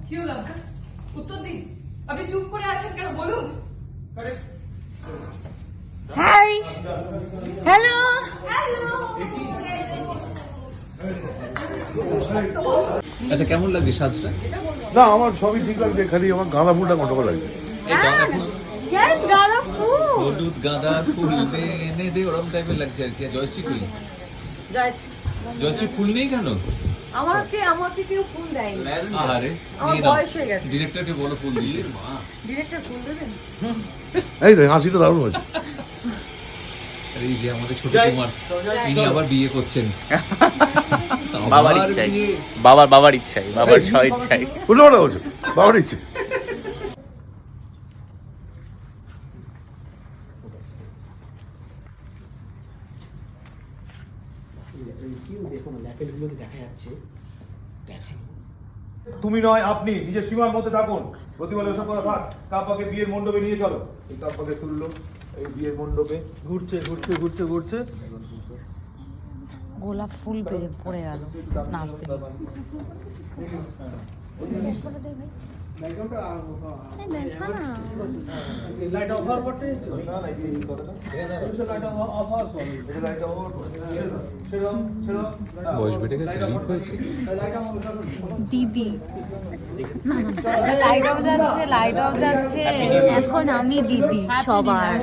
কি হলো আপনার? উত্তর দিন। আপনি চুপ করে আছেন কেন বলুন? Hi, hello. আচ্ছা কেমন লাগছে সাজটা? না আমার সবই ঠিক লাগছে, খালি আমার গাঁদা ফুলটা গন্ডগোল লাগছে। এই গাঁদা ফুল, ইয়েস, গাঁদা ফুল। হলুদ গাঁদা ফুল দে এনে দে, ওরকম টাইপের লাগছে আর কি। জয়শ্রী কই? জয়শ্রী ফুল নেই কেন? আমাকে কেউ ফুল দেয়নি। আরে আমার বয়স হয়ে গেছে। ডিরেক্টরকে বলো ফুল দিয়ে। মা ডিরেক্টর ফুল দেবেন? এই রে হাসি তো দারুণ হচ্ছে। আরে এই যে আমাদের ছোট কুমার, ইনি আবার বিয়ে করছেন। বাবার আবার ইচ্ছাই, বিয়ে। বাবার ইচ্ছাই, বাবার স্ব ইচ্ছাই। উল্টো পাল্টা বলছো, বাবার ইচ্ছে। তুমি নয় আপনি নিজের সীমার মধ্যে থাকুন। প্রতিবার এসব কথা থাক। কাপাকে বিয়ের মণ্ডপে নিয়ে চলো। এই কাপাকে তুললো এই বিয়ের মণ্ডপে, ঘুরছে ঘুরছে ঘুরছে ঘুরছে। গোলাপ ফুল পড়ে গেল নাচতে। বয়স বেড়ে গেছে, লিপ হয়েছে। দিদি লাইট অফ যাচ্ছে, লাইট অফ যাচ্ছে। এখন আমি দিদি সবার।